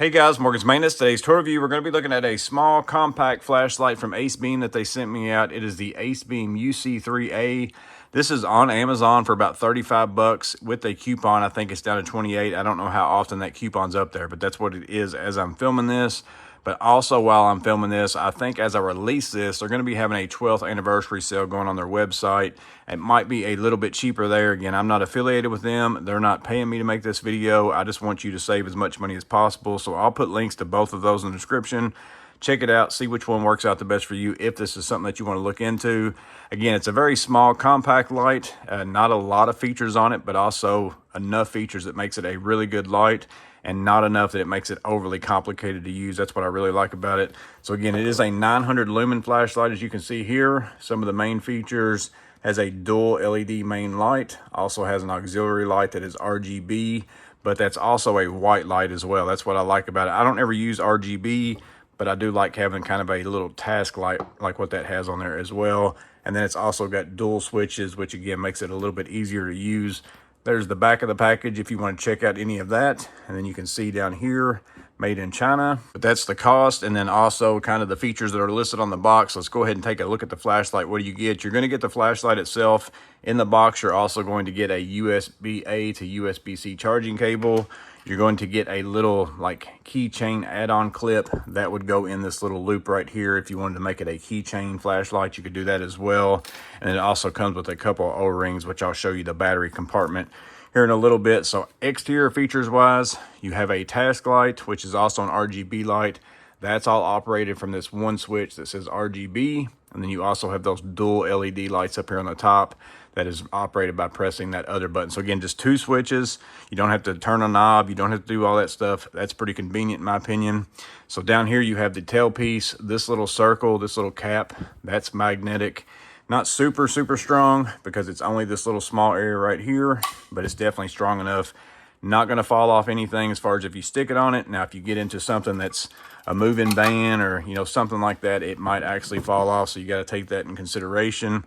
Hey guys, Morgan's Maintenance. Today's tour review, we're going to be looking at a small compact flashlight from ACEBEAM that they sent me out. It is the ACEBEAM UC3A. This is on Amazon for about 35 bucks with a coupon. I think it's down to 28. I don't know how often that coupon's up there, but that's what it is as I'm filming this. But also while I'm filming this, I think as I release this, they're going to be having a 12th anniversary sale going on their website. It might be a little bit cheaper there. Again, I'm not affiliated with them. They're not paying me to make this video. I just want you to save as much money as possible. So I'll put links to both of those in the description. Check it out, see which one works out the best for you if this is something that you want to look into. Again, it's a very small, compact light. Not a lot of features on it, but also enough features that makes it a really good light, and not enough that it makes it overly complicated to use. That's what I really like about it. So again, it is a 900 lumen flashlight, as you can see here. Some of the main features: has a dual LED main light, also has an auxiliary light that is RGB, but that's also a white light as well. That's what I like about it. I don't ever use RGB, but I do like having kind of a little task light like what that has on there as well. And then it's also got dual switches, which again makes it a little bit easier to use. There's the back of the package if you want to check out any of that. And then you can see down here, made in China. But that's the cost, and then also kind of the features that are listed on the box. Let's go ahead and take a look at the flashlight. What do you get? You're going to get the flashlight itself. In the box, you're also going to get a USB-A to USB-C charging cable. You're going to get a little like keychain add-on clip that would go in this little loop right here. If you wanted to make it a keychain flashlight, you could do that as well. And it also comes with a couple of O-rings, which I'll show you the battery compartment here in a little bit. So exterior features wise, you have a task light, which is also an RGB light. That's all operated from this one switch that says RGB. And then you also have those dual LED lights up here on the top that is operated by pressing that other button. So again, just two switches. You don't have to turn a knob. You don't have to do all that stuff. That's pretty convenient in my opinion. So down here you have the tailpiece, this little circle, this little cap, that's magnetic. Not super strong because it's only this little small area right here, but it's definitely strong enough. Not going to fall off anything as far as if you stick it on it. Now, if you get into something that's a moving van or, something like that, it might actually fall off. So you got to take that in consideration.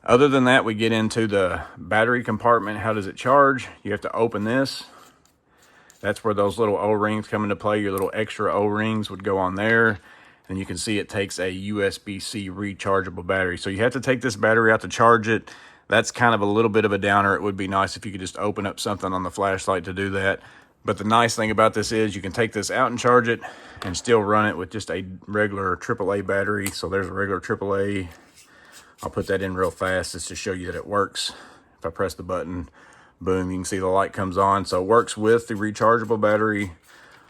Other than that, we get into the battery compartment. How does it charge? You have to open this. That's where those little O-rings come into play. Your little extra O-rings would go on there. And you can see it takes a USB-C rechargeable battery. So you have to take this battery out to charge it. That's kind of a little bit of a downer. It would be nice if you could just open up something on the flashlight to do that. But the nice thing about this is you can take this out and charge it and still run it with just a regular AAA battery. So there's a regular AAA. I'll put that in real fast just to show you that it works. If I press the button, boom, you can see the light comes on. So it works with the rechargeable battery.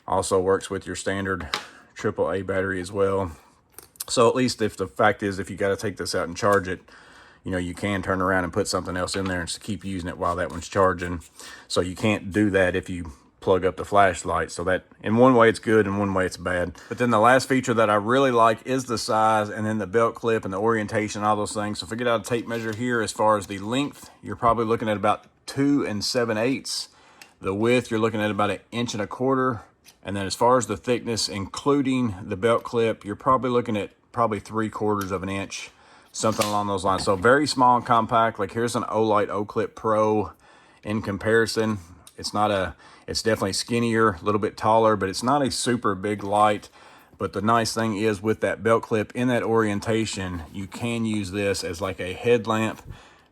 Also works with your standard AAA battery as well. So at least if the fact is, if you got to take this out and charge it, you can turn around and put something else in there and just keep using it while that one's charging. So you can't do that if you plug up the flashlight. So that in one way it's good, in one way it's bad. But then the last feature that I really like is the size, and then the belt clip and the orientation, all those things. So if we get out a tape measure here, as far as the length, you're probably looking at about 2 7/8. The width, you're looking at about 1 1/4 inches. And then as far as the thickness, including the belt clip, you're probably looking at probably 3/4 inch, something along those lines. So very small and compact. Like here's an Olight O-Clip Pro in comparison. It's definitely skinnier, a little bit taller, but it's not a super big light. But the nice thing is with that belt clip in that orientation, you can use this as like a headlamp.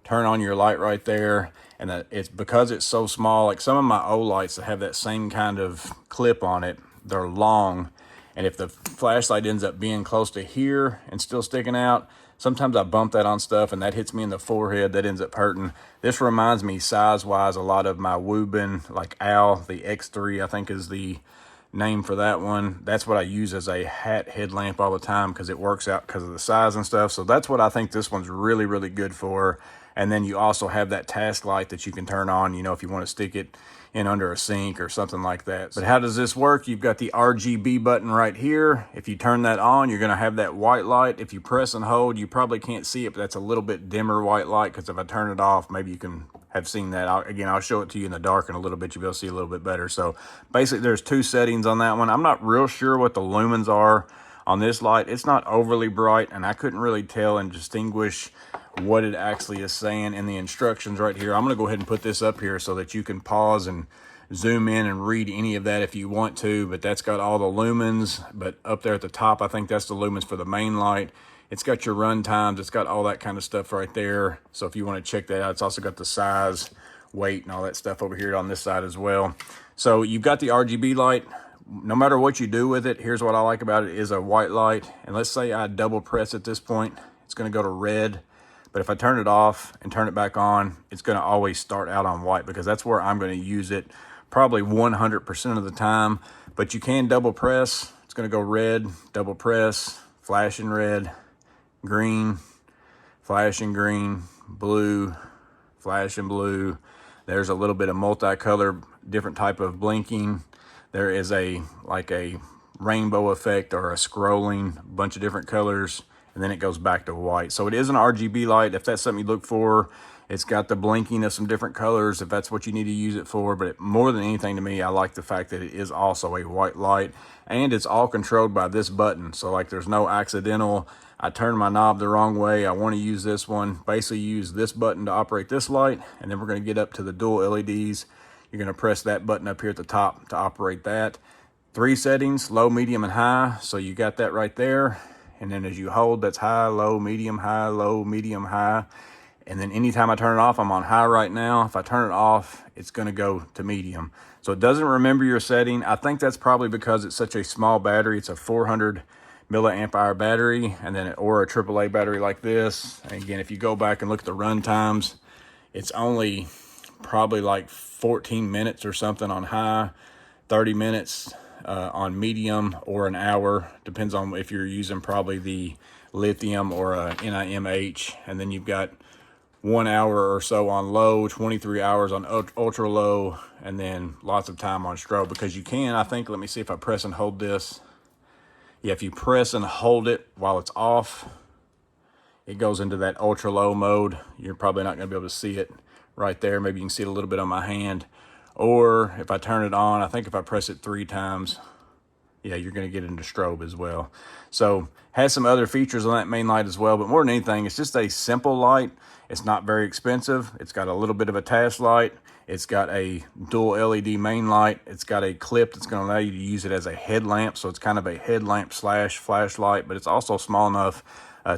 Turn on your light right there. And it's because it's so small, like some of my Olights that have that same kind of clip on it, they're long. And if the flashlight ends up being close to here and still sticking out, sometimes I bump that on stuff and that hits me in the forehead. That ends up hurting. This reminds me size-wise a lot of my Woobin, like Owl, the X3, I think is the name for that one. That's what I use as a hat headlamp all the time because it works out because of the size and stuff. So that's what I think this one's really good for. And then you also have that task light that you can turn on, if you want to stick it in under a sink or something like that. But how does this work? You've got the RGB button right here. If you turn that on, you're going to have that white light. If you press and hold, you probably can't see it, but that's a little bit dimmer white light because if I turn it off, maybe you can have seen that. I'll show it to you in the dark in a little bit. You'll be able to see a little bit better. So basically there's 2 settings on that one. I'm not real sure what the lumens are on this light. It's not overly bright, and I couldn't really tell and distinguish what it actually is saying in the instructions right here. I'm going to go ahead and put this up here so that you can pause and zoom in and read any of that if you want to, but that's got all the lumens. But up there at the top, I think that's the lumens for the main light. It's got your run times, it's got all that kind of stuff right there. So if you want to check that out, it's also got the size, weight, and all that stuff over here on this side as well. So you've got the RGB light. No matter what you do with it, here's what I like about it, is a white light. And let's say I double press at this point, it's going to go to red. But if I turn it off and turn it back on, it's going to always start out on white, because that's where I'm going to use it probably 100% of the time. But you can double press. It's going to go red, double press, flashing red, green, flashing green, blue, flashing blue. There's a little bit of multicolor, different type of blinking. There is like a rainbow effect or a scrolling, bunch of different colors, and then it goes back to white. So it is an RGB light if that's something you look for. It's got the blinking of some different colors if that's what you need to use it for. But more than anything to me, I like the fact that it is also a white light, and it's all controlled by this button. So like there's no accidental, I turned my knob the wrong way, I want to use this one. Basically use this button to operate this light, and then we're going to get up to the dual LEDs. You're going to press that button up here at the top to operate that. 3 settings, low, medium, and high. So you got that right there. And then as you hold, that's high, low, medium, high. And then anytime I turn it off, I'm on high right now. If I turn it off, it's going to go to medium. So it doesn't remember your setting. I think that's probably because it's such a small battery. It's a 400 milliamp hour battery, and then or a AAA battery like this. And again, if you go back and look at the run times, it's only probably like 14 minutes or something on high, 30 minutes on medium, or an hour. Depends on if you're using probably the lithium or a NIMH. And then you've got 1 hour or so on low, 23 hours on ultra low, and then lots of time on strobe. Because you can, I think, let me see if I press and hold this. Yeah, if you press and hold it while it's off, it goes into that ultra low mode. You're probably not going to be able to see it right there. Maybe you can see it a little bit on my hand. Or if I turn it on, I think if I press it 3 times, yeah, you're going to get into strobe as well. So has some other features on that main light as well, but more than anything, it's just a simple light. It's not very expensive. It's got a little bit of a task light. It's got a dual LED main light. It's got a clip that's going to allow you to use it as a headlamp. So it's kind of a headlamp slash flashlight, but it's also small enough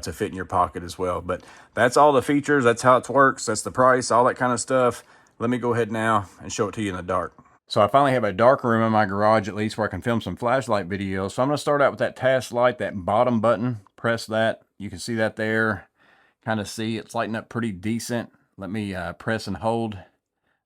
to fit in your pocket as well. But that's all the features. That's how it works. That's the price, all that kind of stuff. Let me go ahead now and show it to you in the dark. So I finally have a dark room in my garage, at least, where I can film some flashlight videos. So I'm going to start out with that task light, that bottom button. Press that. You can see that there. Kind of see it's lighting up pretty decent. Let me press and hold.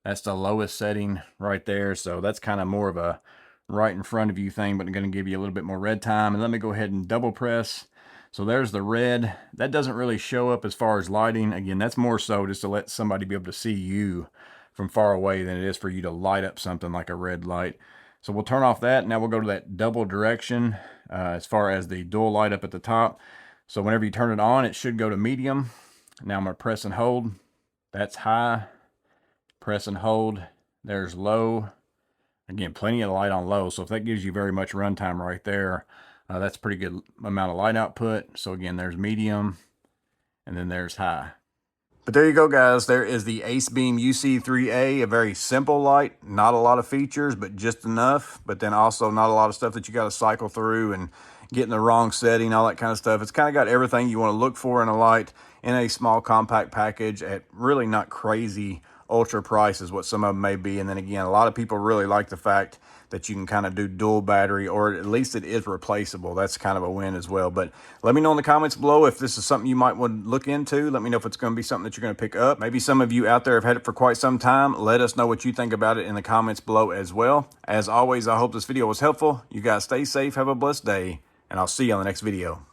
That's the lowest setting right there. So that's kind of more of a right in front of you thing, but I'm going to give you a little bit more red time. And let me go ahead and double press. So there's the red. That doesn't really show up as far as lighting. Again, that's more so just to let somebody be able to see you from far away than it is for you to light up something like a red light. So we'll turn off that. Now we'll go to that double direction as far as the dual light up at the top. So whenever you turn it on, it should go to medium. Now I'm going to press and hold. That's high. Press and hold. There's low. Again, plenty of light on low. So if that gives you very much runtime right there, that's a pretty good amount of light output. So again, there's medium, and then there's high. But there you go, guys. There is the ACEBEAM UC3A, a very simple light. Not a lot of features, but just enough. But then also not a lot of stuff that you got to cycle through and get in the wrong setting, all that kind of stuff. It's kind of got everything you want to look for in a light in a small compact package at really not crazy ultra price is what some of them may be. And then again, a lot of people really like the fact that you can kind of do dual battery, or at least it is replaceable. That's kind of a win as well. But let me know in the comments below if this is something you might want to look into. Let me know if it's going to be something that you're going to pick up. Maybe some of you out there have had it for quite some time. Let us know what you think about it in the comments below as well. As always, I hope this video was helpful. You guys stay safe, have a blessed day, and I'll see you on the next video.